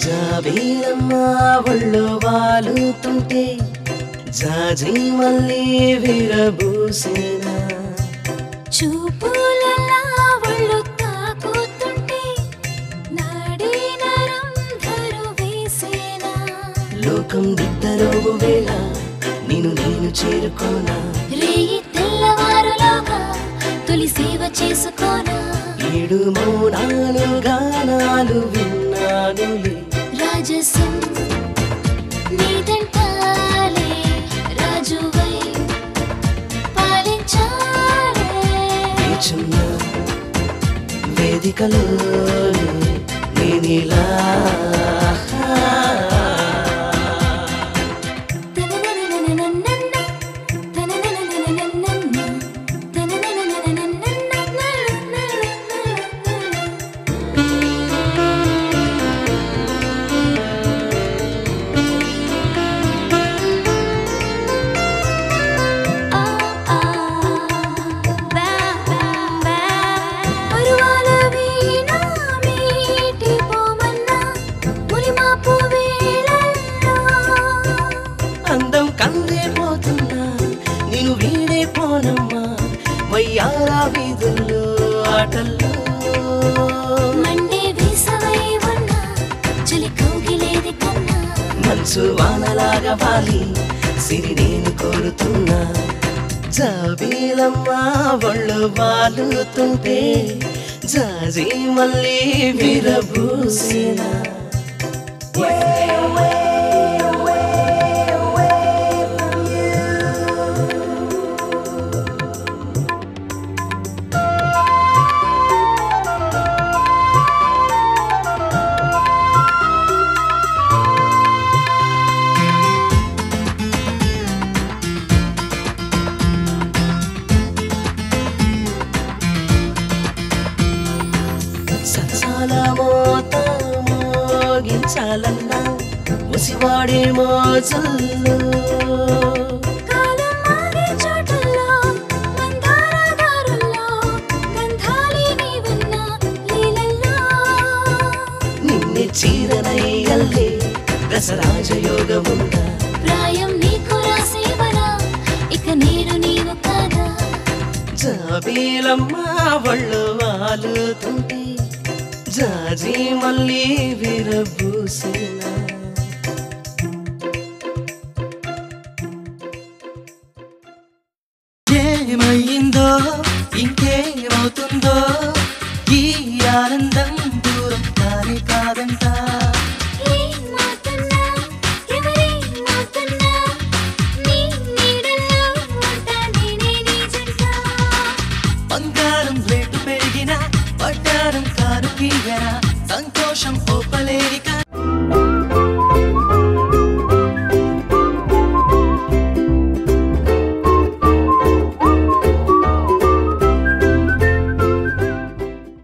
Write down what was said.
జాబిలమ్మా ఒళ్ళు వాలుతుంటే జాజి మళ్ళీ విరబూసేనా చూపులలా ఒళ్ళు తాకుతుంటే నాడి నరం ధరు వేసేనా లోకం దిద్దరోగు వేళ నేను చేరుకోనా రేయి తెల్లవారులోగా తొలి సేవ చేసుకోనా 7 మౌనాలు గానాలు విన్నానులే రాజసం నీదంటాలే రాజువై పాలించాలే చిన్న వేదికలో నేనిలా అందం కందే పోతున్నా నేను వీడే పోనమ్మా వయ్యారా వీధుల్లో ఆటల్లో మండే వేసవై ఉన్నా చలి కౌగిలేది కన్నా మనసు వానలాగా వాలి సిరి నేను కోరుతున్నా జాబిలమ్మా ఒళ్ళు వాలుతుంటే జాజి మళ్ళీ విరబూసేనా సంసాల మోత మోగించాలన్నా ముసివాడే మోజల్లో కాలం మారే చోటుల్లో మందార దారుల్లో గంధాలి నీవున్న లీలల్లో నిన్నే చీరనయ్యల్లే రసరాజయోగముందా ప్రాయం నీకు రాసేవనా ఇక నేను నీవు కాదా జాబిలమ్మా ఒళ్ళు వాలుతుంటే జాజి మళ్ళీ విరబూసేనా ఏమయ్యిందో ఇంకేమవుతుందో ఈ ఆనందం దూరం కానే కాదంట ఏం మాటున్నా ఎవరేం మాటున్నా నీ నీడల్లో ఉంటా నేనే నీ జంట బంగారం రేటు పెరిగినా పట్టారం కారు కీయనా సంతోషం ఒప్పలేని